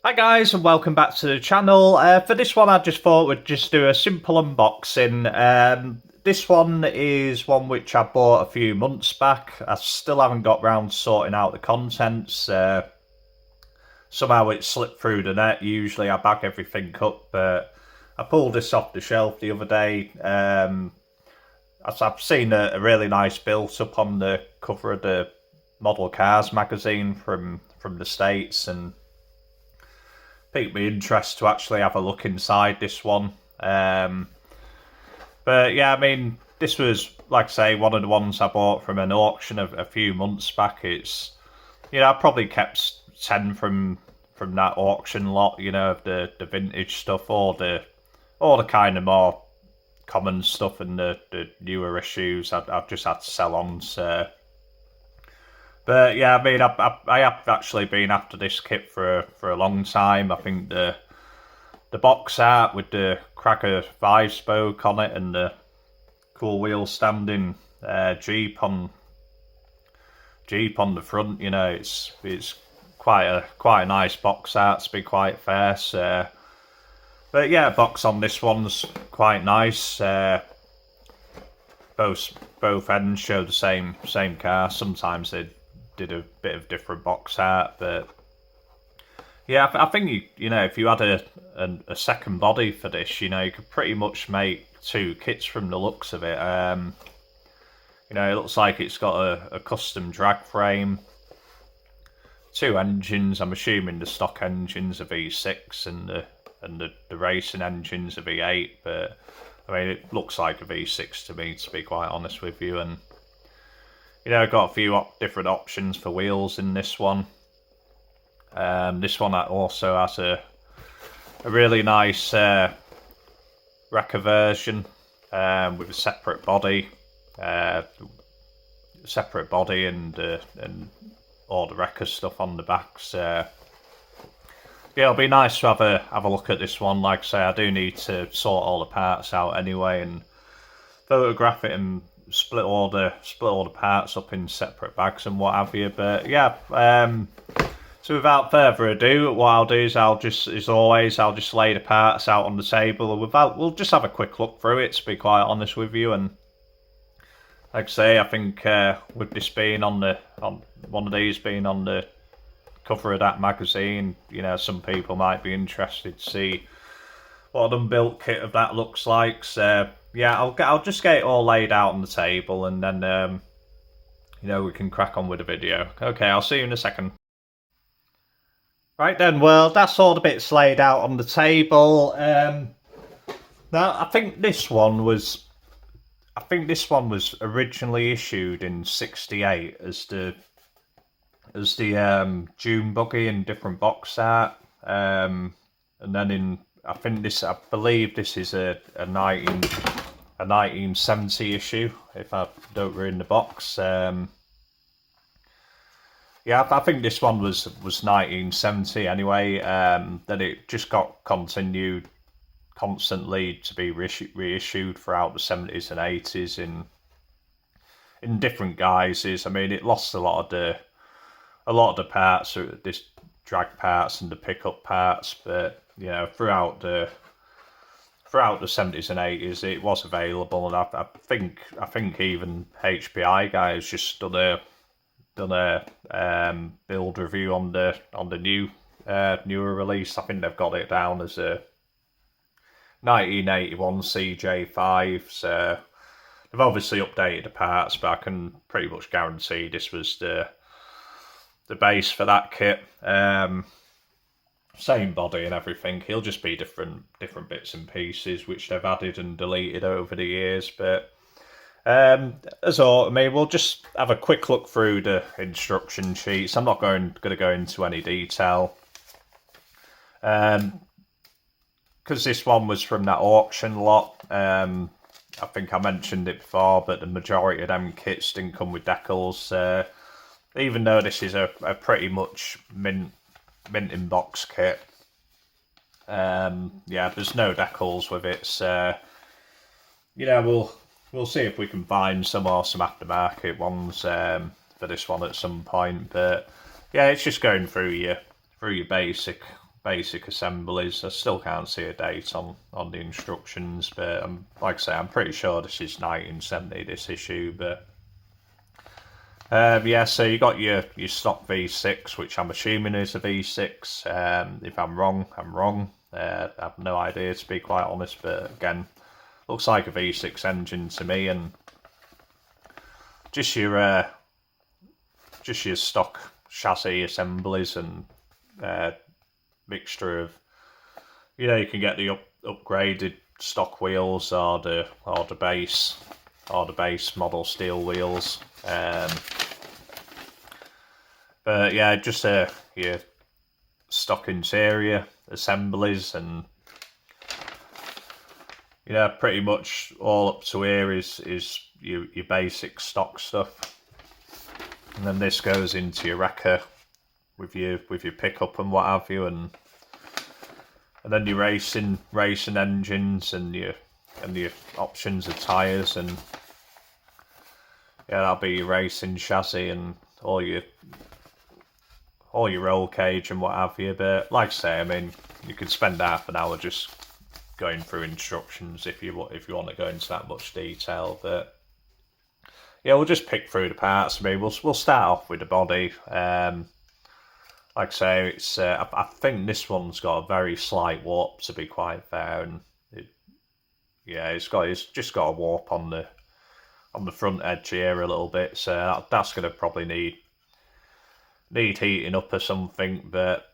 Hi guys and welcome back to the channel. For this one I just thought we'd just do a simple unboxing. This one is one which I bought a few months back. I still haven't got round to sorting out the contents. Somehow it slipped through the net. Usually I bag everything up, but I pulled this off the shelf the other day. I've seen a really nice build up on the cover of the Model Cars magazine from the States, and piqued my interest to actually have a look inside this one. But yeah, I mean, this was, like I say, one of the ones I bought from an auction a few months back. It's, I probably kept 10 from that auction lot, of the vintage stuff, all the kind of more common stuff, and the newer issues I've just had to sell on. So. But yeah, I mean, I have actually been after this kit for a long time. I think the box art with the Cracker 5-spoke on it and the cool wheel standing Jeep on the front, it's quite a nice box art, to be quite fair. So, but yeah, box on this one's quite nice. Both ends show the same car. Sometimes they did a bit of different box art, but yeah, I think if you had a second body for this, you could pretty much make two kits from the looks of it. It looks like it's got a custom drag frame, two engines. I'm assuming the stock engines are V6 and the racing engines are V8, but I mean, it looks like a V6 to me, to be quite honest with you. And I've got a few different options for wheels in this one. This one also has a really nice Wrecker version with a separate body, and all the Wrecker stuff on the back. So yeah, it'll be nice to have a look at this one. Like I say, I do need to sort all the parts out anyway and photograph it and split all the parts up in separate bags and what have you. But yeah, so without further ado, what I'll do is I'll just lay the parts out on the table, and we'll just have a quick look through it, to be quite honest with you. And like I say, I think with this being on one of these being on the cover of that magazine, some people might be interested to see what an unbuilt kit of that looks like. So yeah, I'll just get it all laid out on the table, and then we can crack on with the video. Okay, I'll see you in a second. Right then, well, that's all the bits laid out on the table. Now I think this one was originally issued in '68 as the Dune buggy in different box art, and then I believe this is a 1970 issue, if I don't read in the box. Yeah, I think this one was 1970 anyway. Then it just got continued constantly to be reissued throughout the 70s and 80s in different guises. I mean, it lost a lot of the parts, this drag parts and the pickup parts, but throughout the 70s and 80s it was available, and I think even HPI guys just done a build review on the newer release. I think they've got it down as a 1981 CJ5. So they've obviously updated the parts, but I can pretty much guarantee this was the base for that kit. Same body and everything. It'll just be different bits and pieces which they've added and deleted over the years. But as all, I mean, we'll just have a quick look through the instruction sheets. I'm not going to go into any detail, because this one was from that auction lot. I think I mentioned it before, but the majority of them kits didn't come with decals. Even though this is a pretty much mint in box kit, yeah, there's no decals with it. So we'll see if we can find some aftermarket ones for this one at some point. But yeah, it's just going through your basic basic assemblies. I still can't see a date on the instructions, but like I say, I'm pretty sure this is 1970, this issue. But yeah, so you got your stock V6, which I'm assuming is a V6. If I'm wrong, I'm wrong. I have no idea, to be quite honest, but again, looks like a V6 engine to me, and just your stock chassis assemblies and mixture of, you can get the upgraded stock wheels or the base model steel wheels. But yeah, just your stock interior assemblies, and pretty much all up to here is your basic stock stuff. And then this goes into your wrecker with your pickup and what have you, and then your racing engines and your options of tyres, and yeah, that'll be your racing chassis and all your roll cage and what have you. But like I say, I mean, you could spend half an hour just going through instructions if you want to go into that much detail. But yeah, we'll just pick through the parts. I mean, we'll start off with the body. Like I say, it's I think this one's got a very slight warp, to be quite fair, and it's just got a warp on the front edge here a little bit, so that's going to probably need heating up or something, but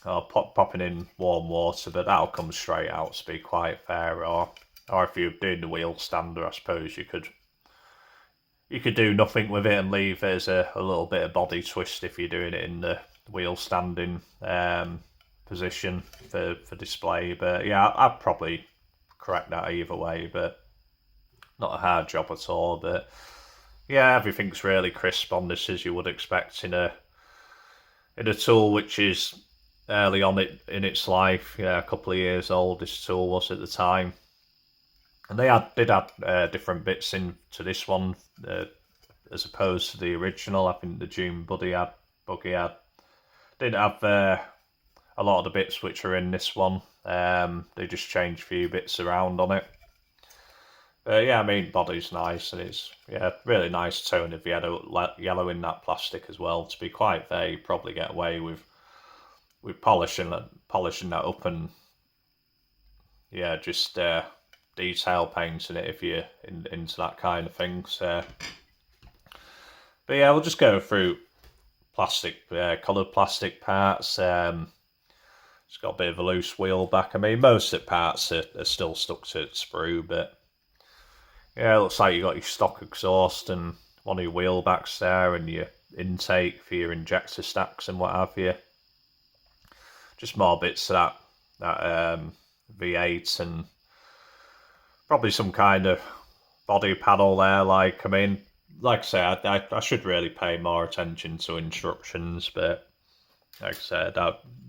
popping in warm water, but that'll come straight out, to be quite fair. Or if you're doing the wheel stander, I suppose you could do nothing with it and leave it as a little bit of body twist if you're doing it in the wheel standing position for display. But yeah, I'd probably correct that either way, but not a hard job at all. But yeah, everything's really crisp on this, as you would expect in a tool which is early on in its life. A couple of years old this tool was at the time, and they did add different bits into this one as opposed to the original. I think the Dune Buggy did have a lot of the bits which are in this one. They just changed a few bits around on it. Yeah, I mean, body's nice, and it's really nice tone of yellow in that plastic as well. To be quite fair, you probably get away with polishing that up, and just detail painting it if you're into that kind of thing. So, but yeah, we'll just go through coloured plastic parts. It's got a bit of a loose wheel back. I mean, most of the parts are still stuck to the sprue, but yeah, it looks like you got your stock exhaust and one of your wheel backs there, and your intake for your injector stacks and what have you. Just more bits of that V8, and probably some kind of body panel there. Like I say, I should really pay more attention to instructions, but like I said,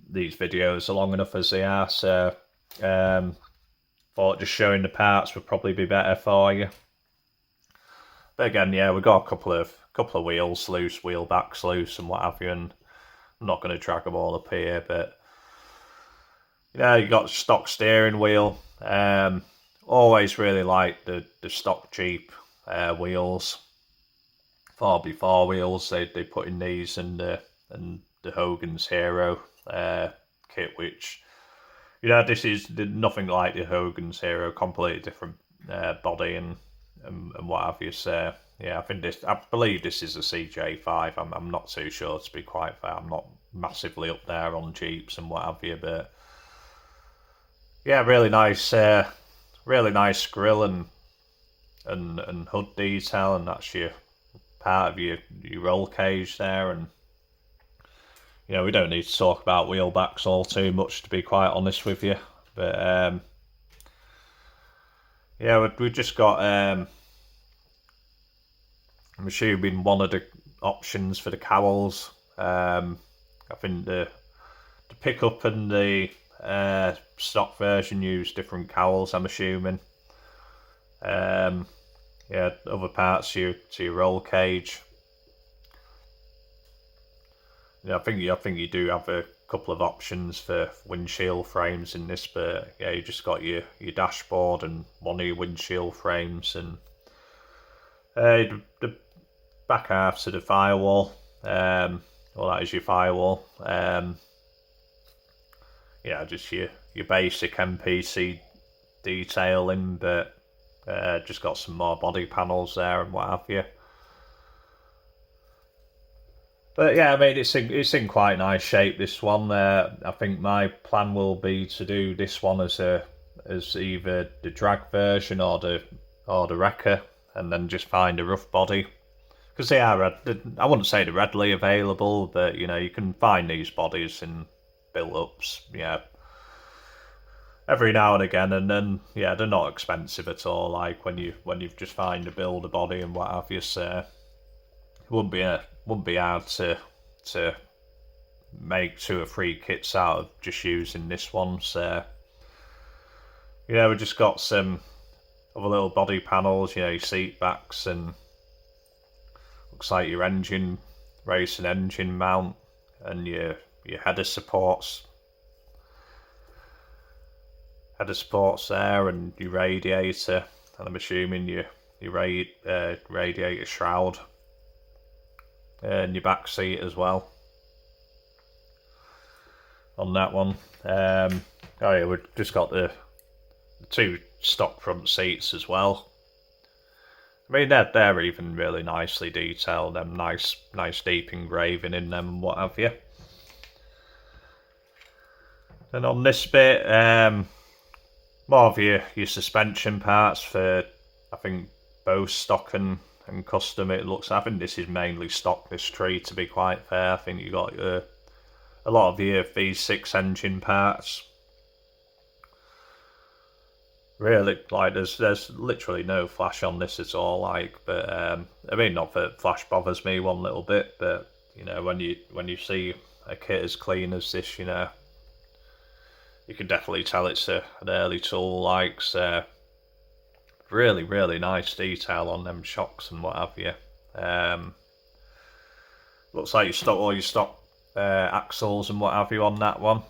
these videos are long enough as they are, so thought just showing the parts would probably be better for you. But again, yeah, we've got a couple of wheels loose, wheel backs loose and what have you, and I'm not going to drag them all up here, but you got stock steering wheel. Always really like the stock Jeep wheels. 4x4 wheels, they put in these, and the Hogan's Hero kit, which this is nothing like the Hogan's Hero, completely different body and what have you. So yeah, I believe this is a CJ5. I'm not too sure, to be quite fair. I'm not massively up there on Jeeps and what have you, but yeah, really nice grille and hood detail, and that's your part of your roll cage there. And we don't need to talk about wheel backs all too much, to be quite honest with you. But we've just got I'm assuming one of the options for the cowls. I think the pickup and the stock version use different cowls, I'm assuming. Other parts to your roll cage. I think you do have a couple of options for windshield frames in this, but yeah, you just got your dashboard and one of your windshield frames, and the back half to the firewall. Well, that is your firewall. Yeah, just your basic MPC detailing, but just got some more body panels there and what have you. But yeah, I mean, it's in quite nice shape, this one. I think my plan will be to do this one as either the drag version or the wrecker, and then just find a rough body, because they are, I wouldn't say they're readily available, but you know, you can find these bodies in build-ups, yeah, every now and again, and then yeah, they're not expensive at all. Like when you've just find a build a body and what have you, so it wouldn't be hard to make 2 or 3 kits out of just using this one. So yeah, we just got some other little body panels, you know, your seat backs, and looks like your racing engine mount, and your header supports there, and your radiator, and I'm assuming your radiator shroud, and your back seat as well on that one. Oh yeah, we've just got the 2 stock front seats as well. I mean, they're even really nicely detailed, them nice deep engraving in them and what have you. And on this bit, more of your suspension parts for, I think, both stock and custom. It looks, I think this is mainly stock, this tree, to be quite fair. I think you got a lot of your V6 engine parts. Really, like there's literally no flash on this at all. Like, but I mean, not that flash bothers me one little bit, but you know, when you see a kit as clean as this, you know, you can definitely tell it's an early tool. Like, so really nice detail on them shocks and what have you. Looks like all your stock axles and what have you on that one.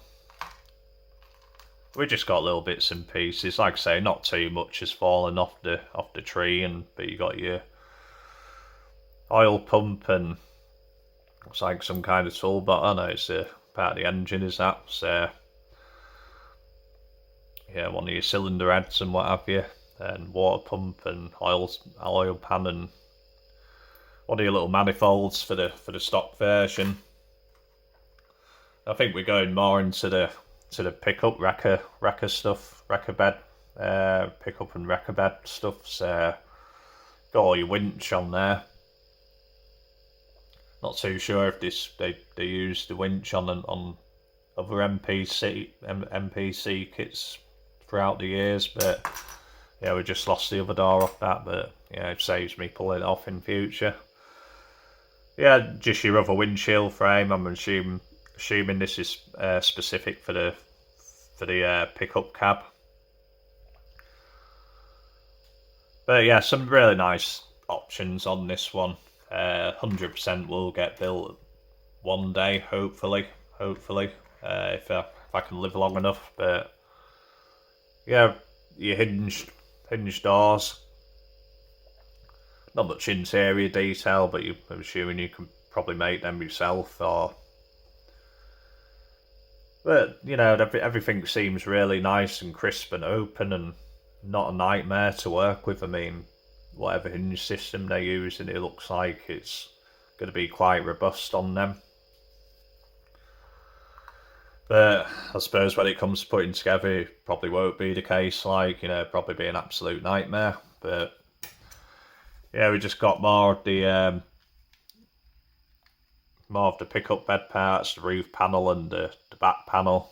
We just got little bits and pieces, like I say, not too much has fallen off the tree, but you got your oil pump and looks like some kind of tool, but I know it's a part of the engine, is that? So yeah, one of your cylinder heads and what have you, and water pump and oil pan, and one of your little manifolds for the stock version. I think we're going more into the pickup wrecker stuff, wrecker bed, pickup and wrecker bed stuff. So got all your winch on there. Not too sure if they use the winch on other MPC kits throughout the years, but yeah, we just lost the other door off that, but yeah, it saves me pulling it off in future. Yeah, just your other windshield frame. I'm assuming this is specific for the pickup cab. But yeah, some really nice options on this one. 100% will get built one day, hopefully. If I can live long enough. But yeah, your hinged doors. Not much interior detail, but I'm assuming you can probably make them yourself, but you know, everything seems really nice and crisp and open, and not a nightmare to work with. I mean, whatever hinge system they're using, it looks like it's going to be quite robust on them. But I suppose when it comes to putting together, it probably won't be the case. Like, you know, probably be an absolute nightmare. But yeah, we just got more of the pickup bed parts, the roof panel and the back panel.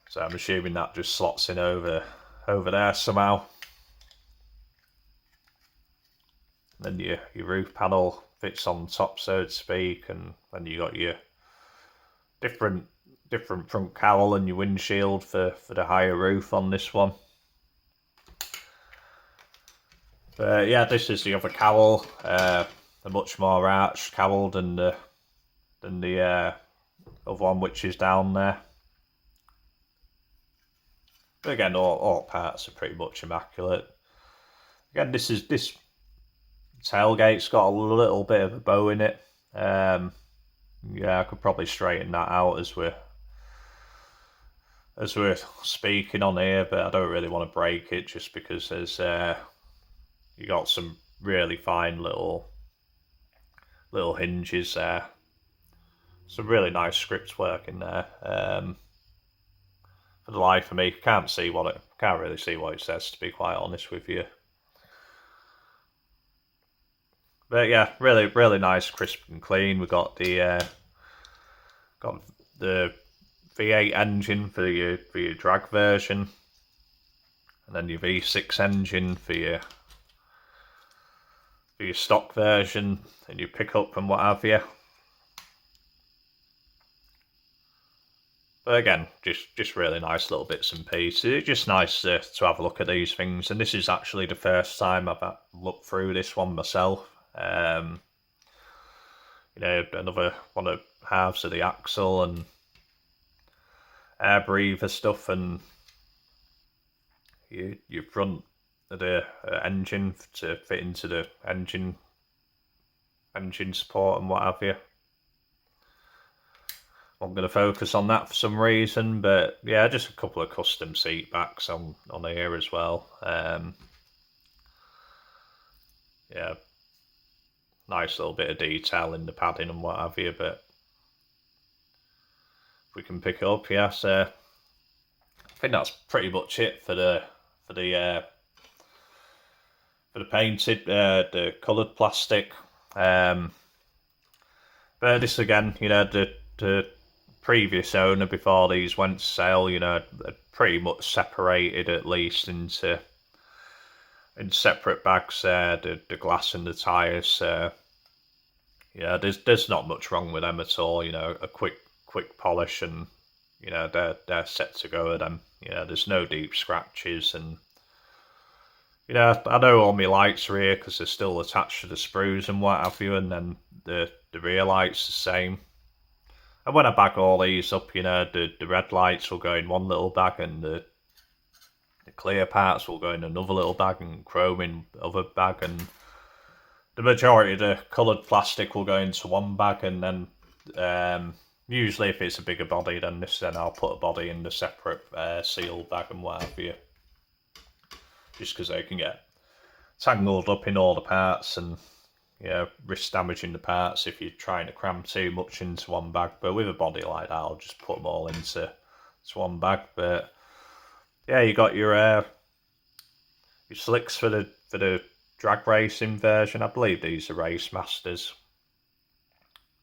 So I'm assuming that just slots in over there somehow. Then your roof panel fits on top, so to speak, and then you got your different front cowl and your windshield for the higher roof on this one. But yeah, this is the other cowl, a much more arched cowl than the than the other one, which is down there. But again, all parts are pretty much immaculate. Again, this tailgate's got a little bit of a bow in it. Yeah, I could probably straighten that out as we're speaking on here, but I don't really want to break it just because there's you got some really fine little hinges there. Some really nice script work in there. For the life of me, can't really see what it says, to be quite honest with you. But yeah, really, really nice, crisp and clean. We got the V8 engine for your drag version, and then your V6 engine for your stock version and your pickup and what have you. But again, just really nice little bits and pieces. It's just nice to have a look at these things. And this is actually the first time I've looked through this one myself. You know, another one of halves of the axle and air breather stuff, and your front of the engine to fit into the engine support and what have you. I'm going to focus on that for some reason, but yeah, just a couple of custom seat backs on here as well. Yeah, nice little bit of detail in the padding and what have you, but if we can pick it up, yes, I think that's pretty much it for the painted, the coloured plastic. But this again, you know, the previous owner before these went to sale, you know, had pretty much separated at least in separate bags. The glass and the tyres. Yeah, there's not much wrong with them at all. You know, a quick polish and you know they're set to go with them. You know, there's no deep scratches, and you know I know all my lights are here because they're still attached to the sprues and what have you, and then the rear lights the same. And when I bag all these up, you know, the red lights will go in one little bag, and the clear parts will go in another little bag, and chrome in other bag, and the majority of the coloured plastic will go into one bag, and then usually if it's a bigger body than this, then I'll put a body in the separate sealed bag and what have you, just because they can get tangled up in all the parts and you know, risk damaging the parts if you're trying to cram too much into one bag. But with a body like that, I'll just put them all into one bag. But yeah, you got your slicks for the drag racing version. I believe these are Race Masters,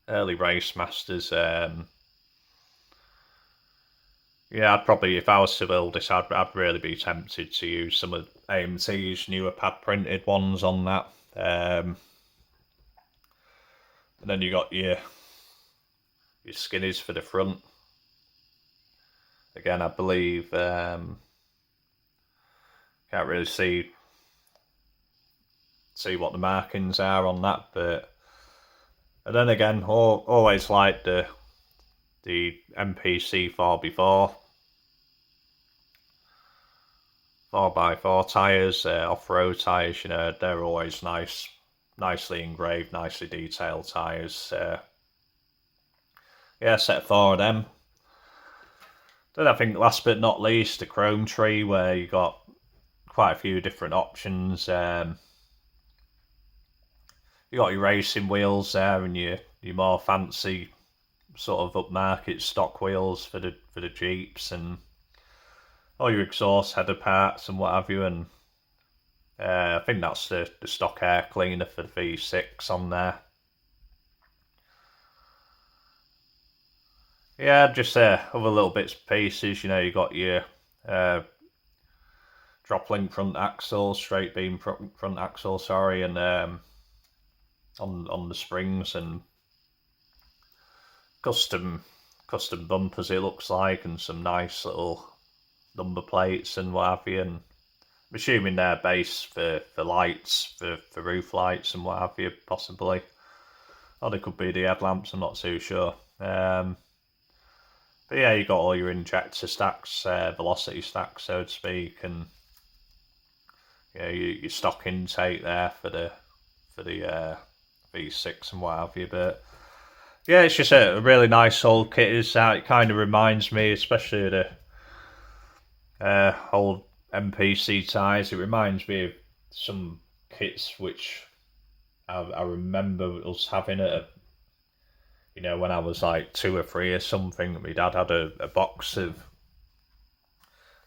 early Race Masters. Yeah, I'd probably, if I was to build this, I'd really be tempted to use some of AMT's newer pad printed ones on that. And then you got your skinnies for the front. Again, I believe can't really see what the markings are on that, but and then again, always like the MPC 4x4 4x4 tyres, off-road tyres. You know, they're always nice. Nicely engraved, nicely detailed tyres. Yeah, set 4 of them. Then I think last but not least, the Chrome Tree, where you got quite a few different options. You got your racing wheels there, and your more fancy sort of upmarket stock wheels for the Jeeps, and all your exhaust header parts and what have you, and I think that's the stock air cleaner for the V6 on there. Yeah, just other little bits and pieces. You know, you got your drop link front axle, straight beam front axle, sorry, and on the springs, and custom bumpers it looks like, and some nice little number plates and what have you, and I'm assuming they're base for lights, for roof lights and what have you, possibly. or they could be the headlamps. I'm not too sure. But yeah, you got all your injector stacks, velocity stacks, so to speak, and yeah, your stock intake there for the V6 and what have you. But yeah, it's just a really nice old kit. It kind of reminds me, especially of the old MPC ties. It reminds me of some kits which I remember us having when I was like 2 or 3 or something. My dad had a box of.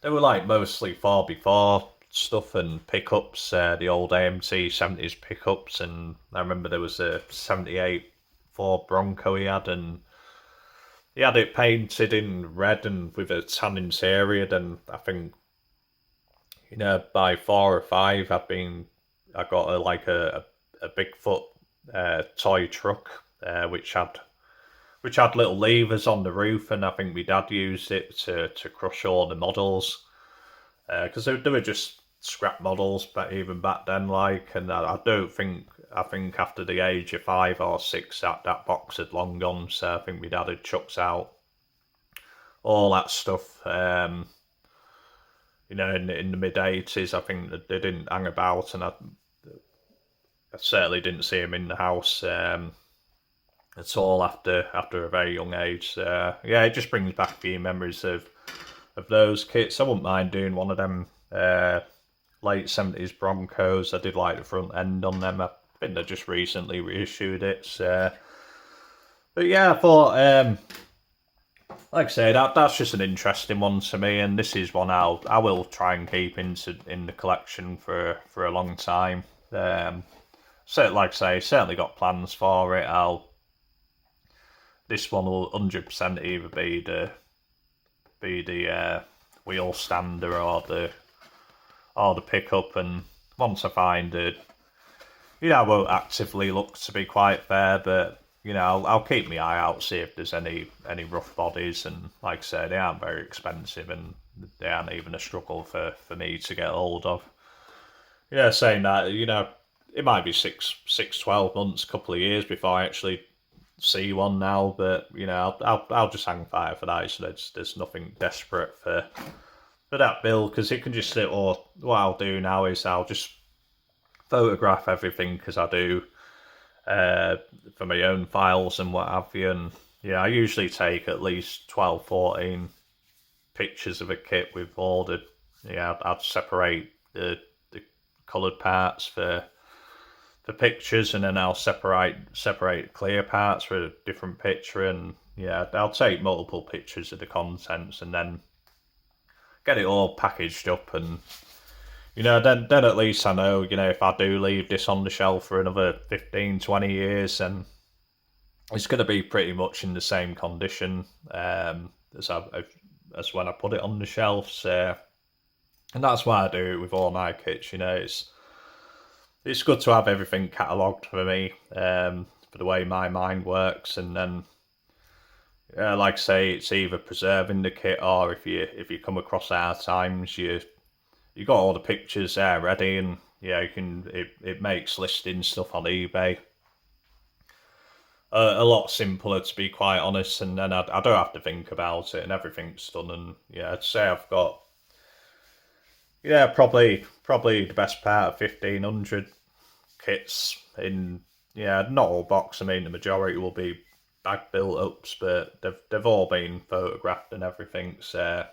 They were like mostly 4x4 stuff and pickups, the old AMT 70s pickups, and I remember there was a 78 Ford Bronco he had, and he had it painted in red and with a tan interior. And I think, by 4 or 5, I got a Bigfoot toy truck, which had little levers on the roof, and I think my dad used it to crush all the models, because they were just scrap models, but even back then, and I think after the age of 5 or 6, that box had long gone. So I think my dad had chucked out all that stuff. In the mid-80s, I think that they didn't hang about, and I certainly didn't see him in the house at all after a very young age. So, yeah, it just brings back a few memories of those kits. I wouldn't mind doing one of them late 70s Broncos. I did like the front end on them. I think they just recently reissued it. So. But yeah, I thought, like I say, that's just an interesting one to me, and this is one I will try and keep in the collection for a long time. So, like I say, certainly got plans for it. This one will 100% either be the wheel stander or the pickup, and once I find it, I won't actively look to be quite fair, but I'll keep my eye out, see if there's any rough bodies, and like I say, they aren't very expensive, and they aren't even a struggle for me to get hold of. Saying that, it might be 12 months, couple of years before I actually see one now, but I'll just hang fire for that. So there's nothing desperate for that build, because it can just sit. Or what I'll do now is I'll just photograph everything, because I do for my own files and what have you. And I usually take at least 12, 14 pictures of a kit with all the. I'd separate the coloured parts for pictures, and then I'll separate clear parts for a different picture, and I'll take multiple pictures of the contents, and then get it all packaged up, and then at least I know, if I do leave this on the shelf for another 15, 20 years, then it's going to be pretty much in the same condition as when I put it on the shelf. So, and that's why I do it with all my kits. It's good to have everything catalogued for me, for the way my mind works, and then, like I say, it's either preserving the kit, or if you come across hard times, you got all the pictures there ready, and it makes listing stuff on eBay a lot simpler, to be quite honest, and then I don't have to think about it, and everything's done. And I'd say I've got probably the best part of 1,500 kits in, not all box. I mean, the majority will be bag built ups, but they've all been photographed and everything. So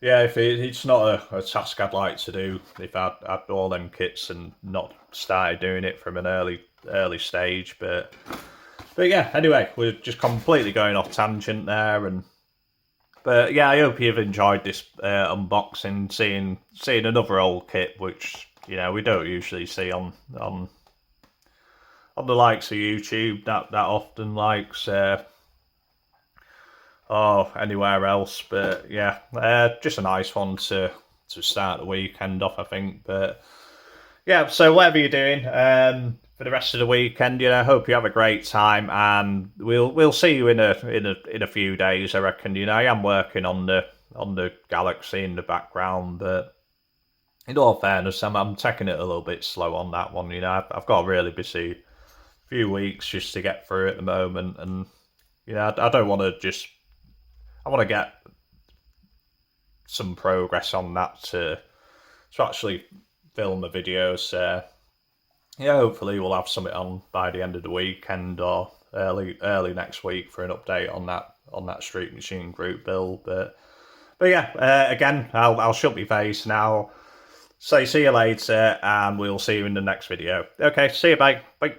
if it's not a task I'd like to do, if I'd all them kits and not started doing it from an early stage, but yeah. Anyway, we're just completely going off tangent there, but yeah, I hope you've enjoyed this unboxing, seeing another old kit, which we don't usually see on the likes of YouTube that often, or anywhere else. But yeah, just a nice one to start the weekend off, I think. But yeah, so whatever you're doing for the rest of the weekend, hope you have a great time, and we'll see you in a few days, I reckon. I am working on the Galaxy in the background, but in all fairness, I'm taking it a little bit slow on that one. I've got a really busy few weeks just to get through at the moment, and I don't want to just. I want to get some progress on that to actually film the videos. Hopefully we'll have something on by the end of the weekend or early next week for an update on that Street Machine group build. But yeah, again, I'll shut my face now. So see you later, and we'll see you in the next video. Okay, see you, bye. Bye.